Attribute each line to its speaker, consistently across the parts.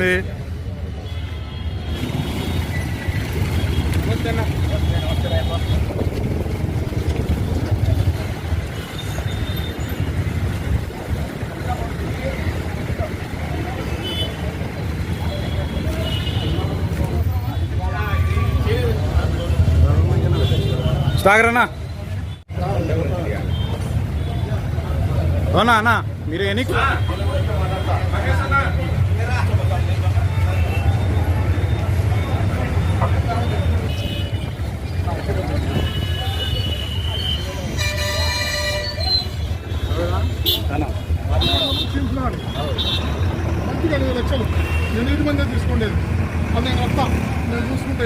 Speaker 1: జరుగుతుంది? స్టాగరన్నా అవునా అన్నా మీరు ఎన్ని
Speaker 2: లక్షలు నేను 8 మంది తీసుకోండేది అది నేను వస్తా నేను చూసుకుంటే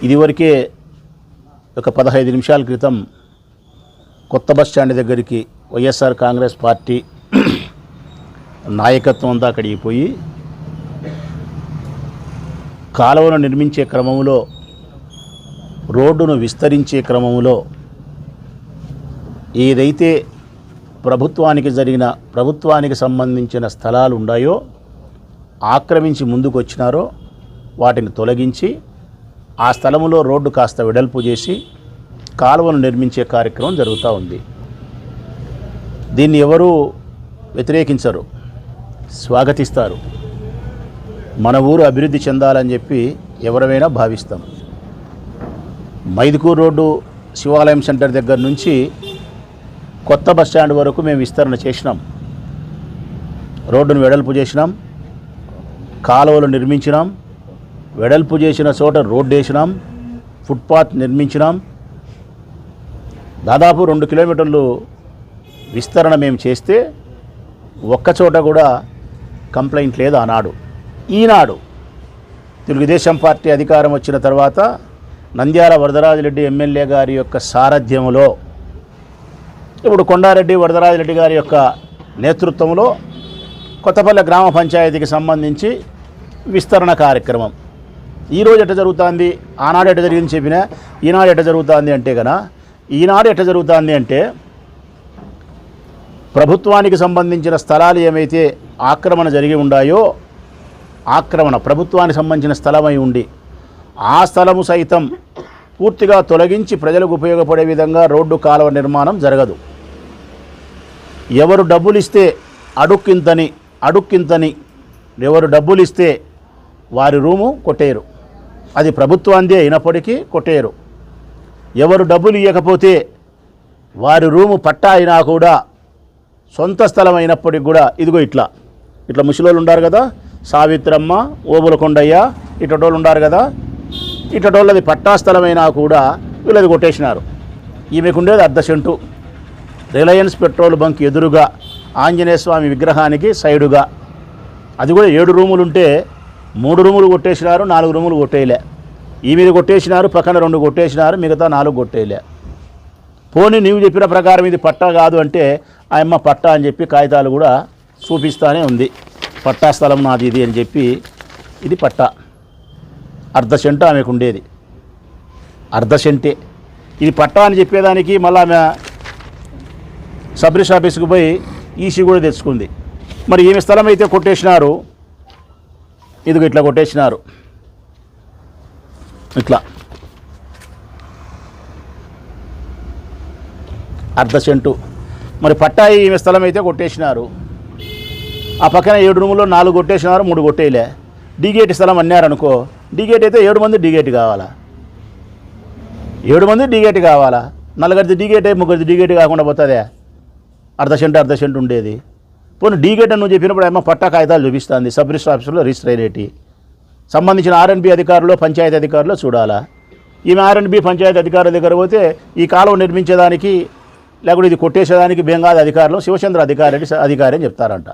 Speaker 3: ఇదివరకే ఒక 15 నిమిషాల క్రితం కొత్త బస్ స్టాండ్ దగ్గరికి వైఎస్ఆర్ కాంగ్రెస్ పార్టీ నాయకత్వం అంతా అక్కడికి పోయి కాలువను నిర్మించే క్రమంలో రోడ్డును విస్తరించే క్రమంలో ఏదైతే ప్రభుత్వానికి సంబంధించిన స్థలాలు ఉన్నాయో ఆక్రమించి ముందుకు వచ్చినారో వాటిని తొలగించి ఆ స్థలంలో రోడ్డు కాస్త వెడల్పు చేసి కాలువను నిర్మించే కార్యక్రమం జరుగుతూ ఉంది. దీన్ని ఎవరూ వ్యతిరేకించరు, స్వాగతిస్తారు. మన ఊరు అభివృద్ధి చెందాలని చెప్పి ఎవరైనా భావిస్తాం. మైదుకూరు రోడ్డు శివాలయం సెంటర్ దగ్గర నుంచి కొత్త బస్టాండ్ వరకు మేము విస్తరణ చేసినాం. రోడ్డును వెడల్పు చేసినాం, కాలువలు నిర్మించినాం, వెడల్పు చేసిన చోట రోడ్డు వేసినాం, ఫుట్పాత్ నిర్మించినాం. దాదాపు 2 కిలోమీటర్లు విస్తరణ మేము చేస్తే ఒక్కచోట కూడా కంప్లైంట్ లేదు ఆనాడు. ఈనాడు తెలుగుదేశం పార్టీ అధికారం వచ్చిన తర్వాత నంద్యాల వరదరాజిరెడ్డి ఎమ్మెల్యే గారి యొక్క సారథ్యంలో ఇప్పుడు కొండారెడ్డి వరదరాజిరెడ్డి గారి యొక్క నేతృత్వంలో కొత్తపల్లె గ్రామ పంచాయతీకి సంబంధించి విస్తరణ కార్యక్రమం ఈరోజు ఎట్ట జరుగుతుంది, ఆనాడు ఎట్ట జరిగింది చెప్పినా ఈనాడు ఎట్ట జరుగుతుంది అంటే కనుక ఈనాడు ఎట్ట జరుగుతుంది అంటే ప్రభుత్వానికి సంబంధించిన స్థలాలు ఏమైతే ఆక్రమణ జరిగి ఉన్నాయో ప్రభుత్వానికి సంబంధించిన స్థలమై ఉండి ఆ స్థలము సైతం పూర్తిగా తొలగించి ప్రజలకు ఉపయోగపడే విధంగా రోడ్డు కాలువ నిర్మాణం జరగదు. ఎవరు డబ్బులు ఇస్తే అడుక్కింతని ఎవరు డబ్బులు ఇస్తే వారి రూము కొట్టేయరు, అది ప్రభుత్వాందే అయినప్పటికీ కొట్టేయరు. ఎవరు డబ్బులు ఇవ్వకపోతే వారి రూము పట్టా అయినా కూడా సొంత స్థలం అయినప్పటికి కూడా ఇదిగో ఇట్లా ముసలోళ్ళు ఉన్నారు కదా, సావిత్రమ్మ, ఓబులకొండయ్య ఇటోళ్ళు ఉన్నారు కదా, ఇటోళ్ళది పట్టా స్థలమైనా కూడా వీళ్ళది కొట్టేసినారు. ఈమెకుండేది 1/2 సెంటు రిలయన్స్ పెట్రోల్ బంక్ ఎదురుగా ఆంజనేయ స్వామి విగ్రహానికి సైడుగా, అది కూడా 7 రూములు ఉంటే 3 రూములు కొట్టేసినారు, 4 రూములు కొట్టేయలే. ఈ మీద కొట్టేసినారు, పక్కన 2 కొట్టేసినారు, మిగతా 4 కొట్టేయలే. పోనీ నీవు చెప్పిన ప్రకారం ఇది పట్టా కాదు అంటే ఆయమ్మ పట్టా అని చెప్పి కాగితాలు కూడా చూపిస్తానే ఉంది. పట్టా స్థలం నాది ఇది అని చెప్పి ఇది పట్టా. 1/2 సెంటు ఆమెకు ఉండేది, 1/2 సెంటే. ఇది పట్టా అని చెప్పేదానికి మళ్ళీ ఆమె సబ్ రిజిస్టర్ ఆఫీస్కి పోయి ఈసీ కూడా తెచ్చుకుంది. మరి ఏమి స్థలం అయితే కొట్టేసినారు, ఇదిగో ఇట్లా కొట్టేసినారు, ఇట్లా 1/2 సెంటు. మరి పట్టా ఈమె స్థలం అయితే కొట్టేసినారు. ఆ పక్కన 7 రూముల్లో 4 కొట్టేసినారు, 3 కొట్టేయలే. డీగేట్ స్థలం అన్నారనుకో, డీగేట్ అయితే 7 మంది డీగేట్ కావాలా, 7 మంది డీగేట్ కావాలా. 4 డీగేట్ 3 డీగేట్ కాకుండా పోతుందే. 1/2 సెంటు ఉండేది. పోనీ డీగేట్ అని నువ్వు చెప్పినప్పుడు ఏమో పట్టా కాగితాలు చూపిస్తుంది, సబ్ రిజిస్టర్ ఆఫీసులో రిజిస్టర్ అయినటి సంబంధించిన ఆర్ఎండ్బి అధికారులు, పంచాయతీ అధికారులు చూడాలా. ఈమె ఆర్ఎండ్బి పంచాయతీ అధికారుల దగ్గర పోతే ఈ కాలువ నిర్మించేదానికి లేకపోతే ఇది కొట్టేసేదానికి బెంగాల్ అధికారులు శివచంద్ర అధికారి అని చెప్తారంట.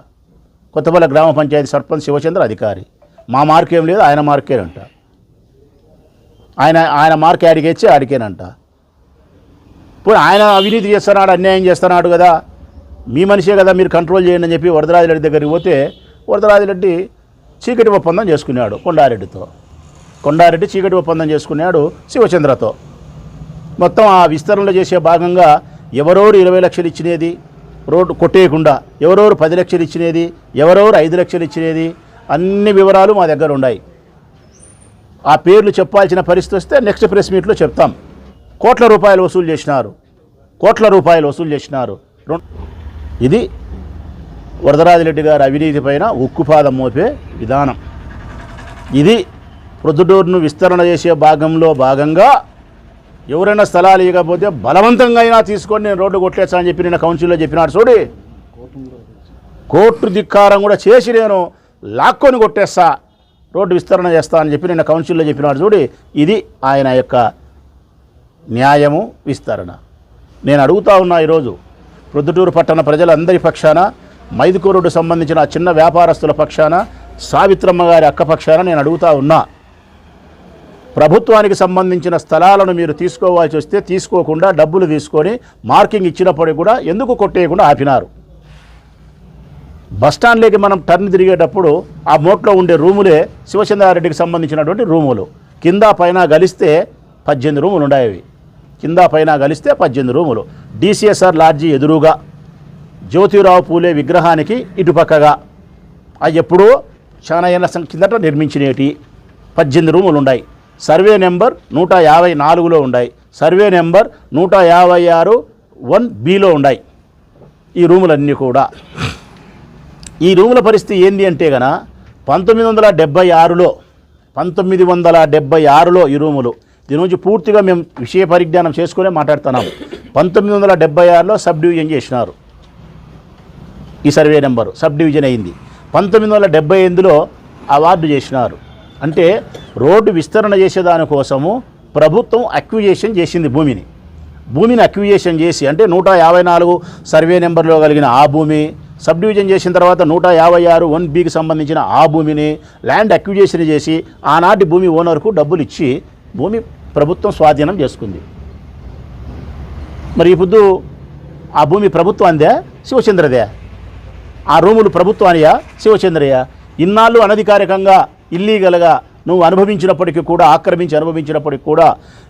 Speaker 3: కొత్తపల్లి గ్రామ పంచాయతీ సర్పంచ్ శివచంద్ర అధికారి. మా మార్క్ ఏం లేదు, ఆయన మార్కేనంట. ఆయన మార్క్ ఆడికేచ్చి ఆడికేనంట. పోనీ ఆయన అవినీతి చేస్తున్నాడు, అన్యాయం చేస్తున్నాడు కదా, మీ మనిషే కదా, మీరు కంట్రోల్ చేయండి అని చెప్పి వరదరాజిరెడ్డి దగ్గరికి పోతే వరదరాజిరెడ్డి చీకటి ఒప్పందం చేసుకున్నాడు కొండారెడ్డితో. కొండారెడ్డి చీకటి ఒప్పందం చేసుకున్నాడు శివచంద్రతో. మొత్తం ఆ విస్తరణలో చేసే భాగంగా ఎవరెవరు 20 లక్షలు ఇచ్చినది రోడ్డు కొట్టేయకుండా, ఎవరెవరు 10 లక్షలు ఇచ్చినది, ఎవరెవరు 5 లక్షలు ఇచ్చినది, అన్ని వివరాలు మా దగ్గర ఉన్నాయి. ఆ పేర్లు చెప్పాల్సిన పరిస్థితి వస్తే నెక్స్ట్ ప్రెస్ మీట్లో చెప్తాం. కోట్ల రూపాయలు వసూలు చేసినారు, కోట్ల రూపాయలు వసూలు చేసినారు. ఇది వరదరాజిరెడ్డి గారి అవినీతి పైన ఉక్కుపాదం మోపే విధానం. ఇది ప్రొద్దుటూరును విస్తరణ చేసే భాగంగా ఎవరైనా స్థలాలు ఇవ్వకపోతే బలవంతంగా అయినా తీసుకొని నేను రోడ్డు కొట్టేస్తా అని చెప్పి నిన్న కౌన్సిల్లో చెప్పినాడు. చూడి, కోర్టు ధిక్కారం కూడా చేసి నేను లాక్కొని కొట్టేస్తా, రోడ్డు విస్తరణ చేస్తా అని చెప్పి నిన్న కౌన్సిల్లో చెప్పినాడు. చూడి, ఇది ఆయన యొక్క న్యాయము, విస్తరణ. నేను అడుగుతా ఉన్నా ఈరోజు ప్రొద్దుటూరు పట్టణ ప్రజలందరి పక్షాన, మైదుకూరుకు సంబంధించిన చిన్న వ్యాపారస్తుల పక్షాన, సావిత్రమ్మ గారి అక్క పక్షాన నేను అడుగుతా ఉన్నా, ప్రభుత్వానికి సంబంధించిన స్థలాలను మీరు తీసుకోవాల్సి వస్తే తీసుకోకుండా డబ్బులు తీసుకొని మార్కింగ్ ఇచ్చినప్పటికీ కూడా ఎందుకు కొట్టేయకుండా ఆపినారు? బస్టాండ్లోకి మనం టర్న్ తిరిగేటప్పుడు ఆ మోట్లో ఉండే రూములే శివచంద్రారెడ్డికి సంబంధించినటువంటి రూములు. కింద పైన గలిస్తే 18 రూములు ఉండేవి. కింద పైన గలిస్తే 18 రూములు. DCSR లాడ్జీ ఎదురుగా, జ్యోతిరావు పూలే విగ్రహానికి ఇటుపక్కగా, అవి ఎప్పుడూ చాలా ఏళ్ళ కిందట నిర్మించినేటి 18 రూములు ఉన్నాయి. సర్వే నెంబర్ 154లో ఉన్నాయి. సర్వే నెంబర్ 156 1Bలో ఉన్నాయి ఈ రూములన్నీ కూడా. ఈ రూముల పరిస్థితి ఏంది అంటే గన 1976లో ఈ రూములు, దీని నుంచి పూర్తిగా మేము విషయ పరిజ్ఞానం చేసుకునే మాట్లాడుతున్నాము. 1976లో సబ్ డివిజన్ చేసినారు. ఈ సర్వే నెంబరు సబ్ డివిజన్ అయింది. 1978లో అవార్డు చేసినారు. అంటే రోడ్డు విస్తరణ చేసేదానికోసము ప్రభుత్వం అక్విజేషన్ చేసింది భూమిని అక్విజేషన్ చేసి, అంటే 154 సర్వే నెంబర్లో కలిగిన ఆ భూమి, సబ్ డివిజన్ చేసిన తర్వాత 156 1Bకి సంబంధించిన ఆ భూమిని ల్యాండ్ అక్విజేషన్ చేసి ఆనాటి భూమి ఓనర్కు డబ్బులు ఇచ్చి భూమి ప్రభుత్వం స్వాధీనం చేసుకుంది. మరి ఇప్పుడు ఆ భూమి ప్రభుత్వానిదే, శివచంద్రదే? ఆ రూములు ప్రభుత్వానియా, శివచంద్రయ్య? ఇన్నాళ్ళు అనధికారికంగా ఇల్లీగల్గా నువ్వు అనుభవించినప్పటికీ కూడా, ఆక్రమించి అనుభవించినప్పటికీ కూడా,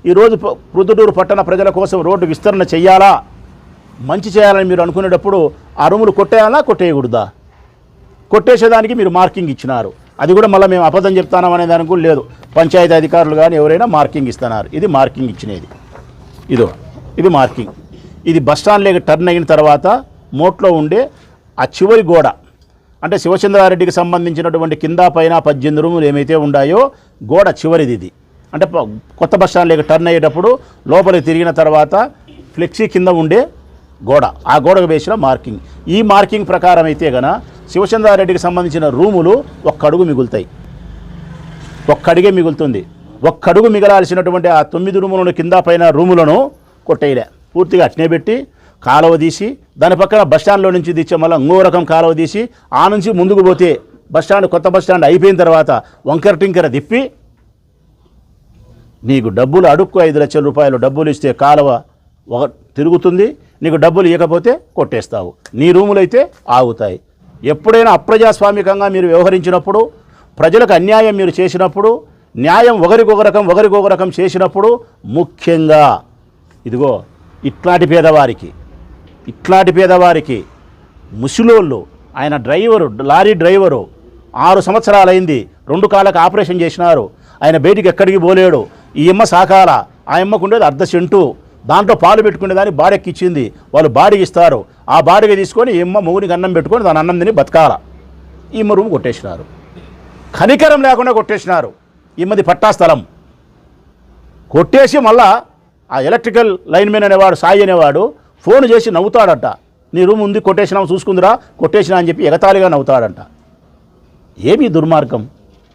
Speaker 3: ఈరోజు ప్రొద్దుటూరు పట్టణ ప్రజల కోసం రోడ్డు విస్తరణ చేయాలా, మంచి చేయాలని మీరు అనుకునేటప్పుడు ఆ రూములు కొట్టేయాలా, కొట్టేయకూడదా? కొట్టేసేదానికి మీరు మార్కింగ్ ఇచ్చినారు. అది కూడా మళ్ళీ మేము అబద్ధం చెప్తానం అనే దానికి కూడా లేదు. పంచాయతీ అధికారులు కానీ ఎవరైనా మార్కింగ్ ఇస్తున్నారు. ఇది మార్కింగ్ ఇచ్చినది. ఇది మార్కింగ్. ఇది బస్టాండ్లోకి టర్న్ అయిన తర్వాత మోట్లో ఉండే ఆ చివరి గోడ, అంటే శివచంద్రారెడ్డికి సంబంధించినటువంటి కింద పైన 18 రూములు ఏమైతే ఉన్నాయో గోడ చివరిది ఇది. అంటే కొత్త బస్టాండ్లోకి టర్న్ అయ్యేటప్పుడు లోపలికి తిరిగిన తర్వాత ఫ్లెక్సీ కింద ఉండే గోడ, ఆ గోడకు వేసిన మార్కింగ్. ఈ మార్కింగ్ ప్రకారం అయితే గన శివచంద్రారెడ్డికి సంబంధించిన రూములు ఒక్క అడుగు మిగులుతాయి. ఒక్క అడుగే మిగులుతుంది. ఒక్క అడుగు మిగలాల్సినటువంటి ఆ 9 రూములను కింద పైన రూములను కొట్టేయలే, పూర్తిగా అట్నే పెట్టి కాలువ తీసి దాని పక్కన బస్టాండ్లో నుంచి తెచ్చే మళ్ళీ ఇంకో రకం కాలువ తీసి ఆ నుంచి ముందుకు పోతే బస్టాండ్, కొత్త బస్టాండ్ అయిపోయిన తర్వాత వంకర టింకర తిప్పి నీకు డబ్బులు అడుక్కు 5 లక్షల రూపాయలు డబ్బులు ఇస్తే కాలువ తిరుగుతుంది, నీకు డబ్బులు ఇవ్వకపోతే కొట్టేస్తావు. నీ రూములైతే ఆగుతాయి. ఎప్పుడైనా అప్రజాస్వామికంగా మీరు వ్యవహరించినప్పుడు, ప్రజలకు అన్యాయం మీరు చేసినప్పుడు, న్యాయం ఒకరికొక రకం చేసినప్పుడు, ముఖ్యంగా ఇదిగో ఇట్లాంటి పేదవారికి ముసలోళ్ళు, ఆయన డ్రైవరు, లారీ డ్రైవరు 6 సంవత్సరాలైంది, 2 కాళ్ళకు ఆపరేషన్ చేసినారు, ఆయన బయటికి ఎక్కడికి పోలేడు. ఈ అమ్మ సాకాల, ఆ అమ్మకు ఉండేది 1/2 సెంటు, దాంట్లో పాలు పెట్టుకునే దాన్ని బాడెక్కి ఇచ్చింది. వాళ్ళు బాడికి ఇస్తారు, ఆ బాడికి తీసుకొని ఈ అమ్మ మొగునికి అన్నం పెట్టుకొని దాని అన్నం తిని బతకాల. ఈ అమ్మ రూమ్ కొట్టేసినారు, కనికరం లేకుండా కొట్టేసినారు. ఈమెది పట్టా స్థలం కొట్టేసి మళ్ళా ఆ ఎలక్ట్రికల్ లైన్మెన్ అనేవాడు, సాయి అనేవాడు ఫోన్ చేసి నవ్వుతాడట, నీ రూమ్ ఉంది కొట్టేసినావు చూసుకుందిరా, కొట్టేసినా అని చెప్పి ఎగతాళిగా నవ్వుతాడంట. ఏమీ దుర్మార్గం,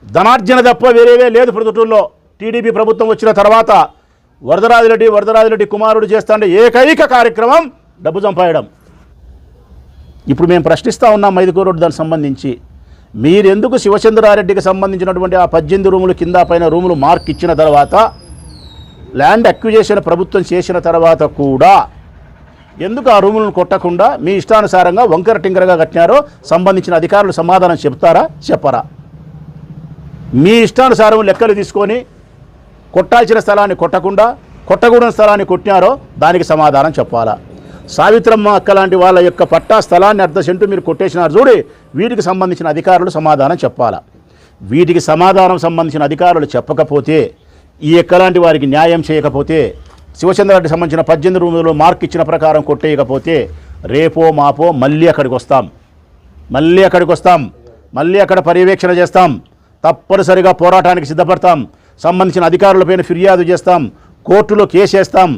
Speaker 3: ధనార్జన తప్ప వేరేవే లేదు. ప్రొద్దుటూరులో టీడీపీ ప్రభుత్వం వచ్చిన తర్వాత వరదరాజిరెడ్డి కుమారుడు చేస్తాండే ఏకైక కార్యక్రమం డబ్బు సంపాయడం. ఇప్పుడు మేము ప్రశ్నిస్తూ ఉన్నాం మైదుకూరు రోడ్డు దానికి సంబంధించి. మీరెందుకు శివచంద్రారెడ్డికి సంబంధించినటువంటి ఆ 18 రూములు కింద పైన రూములు మార్క్ ఇచ్చిన తర్వాత ల్యాండ్ అక్విజేషన్ ప్రభుత్వం చేసిన తర్వాత కూడా ఎందుకు ఆ రూములను కొట్టకుండా మీ ఇష్టానుసారంగా వంకర టింకరగా కట్టినారో సంబంధించిన అధికారులు సమాధానం చెప్తారా చెప్పరా? మీ ఇష్టానుసారం లెక్కలు తీసుకొని కొట్టాల్సిన స్థలాన్ని కొట్టకుండా కొట్టకూడని స్థలాన్ని కొట్టినారో దానికి సమాధానం చెప్పాలా? సావిత్రమ్మ అక్క లాంటి వాళ్ళ యొక్క పట్టా స్థలాన్ని 1/2 సెంటు మీరు కొట్టేసినారు చూడి, వీటికి సంబంధించిన అధికారులు సమాధానం చెప్పాలా? వీటికి సమాధానం సంబంధించిన అధికారులు చెప్పకపోతే, ఈ ఎక్కలాంటి వారికి న్యాయం చేయకపోతే, శివచంద్రారెడ్డికి సంబంధించిన 18 రూములు మార్క్ ఇచ్చిన ప్రకారం కొట్టేయకపోతే రేపో మాపో మళ్ళీ అక్కడికి వస్తాం, మళ్ళీ అక్కడ పర్యవేక్షణ చేస్తాం, తప్పనిసరిగా పోరాటానికి సిద్ధపడతాం, సంబంధించిన అధికారులపైన ఫిర్యాదు చేస్తాం, కోర్టులో కేసు వేస్తాం,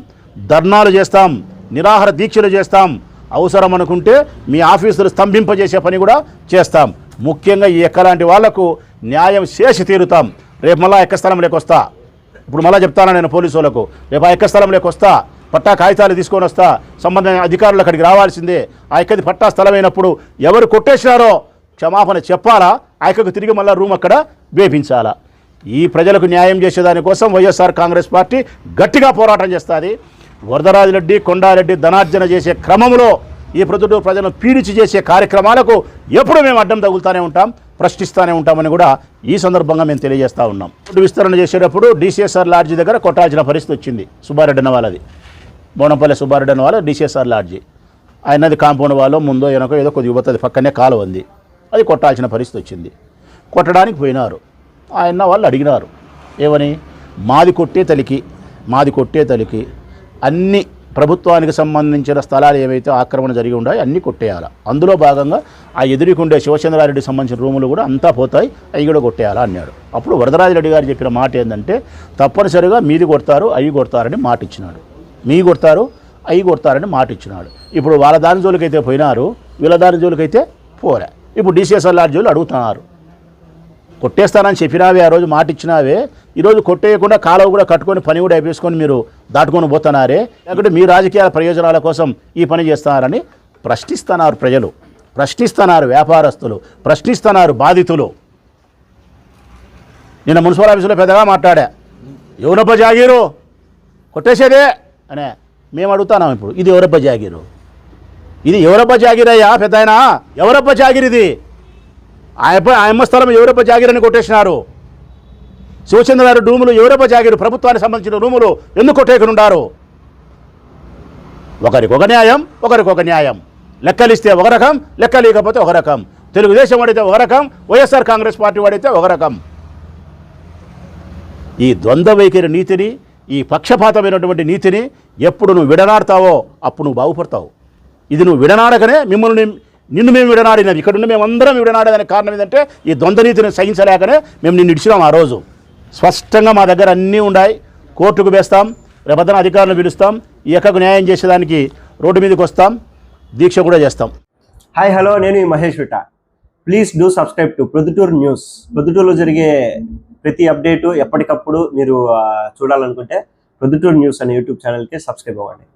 Speaker 3: ధర్నాలు చేస్తాం, నిరాహార దీక్షలు చేస్తాం, అవసరం అనుకుంటే మీ ఆఫీసులు స్తంభింపజేసే పని కూడా చేస్తాం. ముఖ్యంగా ఈ ఎక్కలాంటి వాళ్లకు న్యాయం చేసి తీరుతాం. రేపు మళ్ళా ఎక్క స్థలంలోకి వస్తా, ఇప్పుడు మళ్ళీ చెప్తాను నేను పోలీసు వాళ్ళకు, రేపు ఆ ఎక్క స్థలంలోకి వస్తా, పట్టా కాగితాలు తీసుకొని వస్తా, సంబంధించిన అధికారులు అక్కడికి రావాల్సిందే. ఆ ఎక్కది పట్టా స్థలం అయినప్పుడు ఎవరు కొట్టేసినారో క్షమాపణ చెప్పాలా, ఆ ఎక్కకు తిరిగి మళ్ళీ రూమ్ అక్కడ వేపించాలా? ఈ ప్రజలకు న్యాయం చేసేదానికోసం వైఎస్ఆర్ కాంగ్రెస్ పార్టీ గట్టిగా పోరాటం చేస్తుంది. వరదరాజిరెడ్డి, కొండారెడ్డి ధనార్జన చేసే క్రమంలో ఈ ప్రొద్దుటూరు ప్రజలను పీడిచి చేసే కార్యక్రమాలకు ఎప్పుడు మేము అడ్డం తగులుతూనే ఉంటాం, ప్రశ్నిస్తూనే ఉంటామని కూడా ఈ సందర్భంగా మేము తెలియజేస్తూ ఉన్నాం. రోడ్డు విస్తరణ చేసేటప్పుడు డిసిఎస్ఆర్ లాడ్జీ దగ్గర కొట్టాల్సిన పరిస్థితి వచ్చింది. సుబ్బారెడ్డి అన్న వాళ్ళది, బోనంపల్లి సుబ్బారెడ్డి అన్న వాళ్ళ డిసిఎస్ఆర్ లాడ్జీ. ఆయనది కాంపౌండ్ వాళ్ళు ముందో వెనకో ఏదో కొద్దిగా పోతుంది, పక్కనే కాలువ ఉంది, అది కొట్టాల్సిన పరిస్థితి వచ్చింది. కొట్టడానికి పోయినారు. ఆయన వాళ్ళు అడిగినారు ఏమని, మాది కొట్టే తలికి అన్ని ప్రభుత్వానికి సంబంధించిన స్థలాలు ఏవైతే ఆక్రమణ జరిగి ఉన్నాయో అన్నీ కొట్టేయాలి. అందులో భాగంగా ఆ ఎదురుకుండే శివచంద్రారెడ్డికి సంబంధించిన రూములు కూడా అంతా పోతాయి, అవి కూడా కొట్టేయాలా అన్నాడు. అప్పుడు వరదరాజిరెడ్డి గారు చెప్పిన మాట ఏంటంటే, తప్పనిసరిగా మీది కొడతారు అవి కొడతారని మాట ఇచ్చినాడు. మీ కొడతారు అవి కొడతారని మాట ఇచ్చినాడు. ఇప్పుడు వాళ్ళ దాని జోలికైతే పోయినారు, వీళ్ళ దాని జోలికైతే పోలే. ఇప్పుడు డిసిఎస్ఆర్ లాడ్జీలు అడుగుతున్నారు, కొట్టేస్తానని చెప్పినావే, ఆ రోజు మాట ఇచ్చినావే, ఈరోజు కొట్టేయకుండా కాలువ కూడా కట్టుకొని పని కూడా అయిపోసుకొని మీరు దాటుకొని పోతున్నారే, లేకుంటే మీ రాజకీయ ప్రయోజనాల కోసం ఈ పని చేస్తున్నారని ప్రశ్నిస్తున్నారు ప్రజలు, ప్రశ్నిస్తున్నారు వ్యాపారస్తులు, ప్రశ్నిస్తున్నారు బాధితులు. నిన్న మున్సిపల్ ఆఫీసులో పెద్దగా మాట్లాడా, ఎవరబ్బ జాగీరు కొట్టేసేదే అనే మేము అడుగుతున్నాం. ఇప్పుడు ఇది ఎవరబ్బ జాగీరు, ఇది ఎవరబ్బ జాగీరయ్యా పెద్ద ఆయన, ఎవరబ్బ జాగీరిది? ఆయమ్మ స్థలం ఎవరబ్బ జాగీరని కొట్టేసినారు. శివచంద్రారెడ్డి రూములు ఎవరబ్బ జాగీరు, ప్రభుత్వానికి సంబంధించిన రూములు ఎందుకు కొట్టేయకునుండారు? ఒకరికొక న్యాయం, ఒకరికొక న్యాయం. లెక్కలిస్తే ఒక రకం, లెక్క లేకపోతే ఒక రకం. తెలుగుదేశం వాడైతే ఒక రకం, వైఎస్ఆర్ కాంగ్రెస్ పార్టీ వాడైతే ఒక రకం. ఈ ద్వంద్వ వైఖరి నీతిని, ఈ పక్షపాతమైనటువంటి నీతిని ఎప్పుడు నువ్వు విడనాడతావో అప్పుడు నువ్వు బాగుపడతావు. ఇది నువ్వు విడనాడకనే నిన్ను మేము విడనాడినాం. ఇక్కడున్న మేమందరం విడనాడేదానికి కారణం ఏంటంటే ఈ ద్వంద్వ నీతిని సహించలేకనే మేము నిన్ను ఇడిచినాం. ఆ రోజు స్పష్టంగా మా దగ్గర అన్నీ ఉన్నాయి. కోర్టుకు వేస్తాం, రేపొద్దున అధికారులను పిలుస్తాం, ఈ ఎక్కకు న్యాయం చేసేదానికి రోడ్డు మీదకి వస్తాం, దీక్ష కూడా చేస్తాం.
Speaker 4: హాయ్ హలో, నేను మహేష్ విట. Please do subscribe to Proddatur news. ప్రొద్దుటూరులో జరిగే ప్రతి అప్డేటు ఎప్పటికప్పుడు మీరు చూడాలనుకుంటే ప్రొద్దుటూరు న్యూస్ అనే యూట్యూబ్ ఛానల్కి సబ్స్క్రైబ్ అవ్వండి.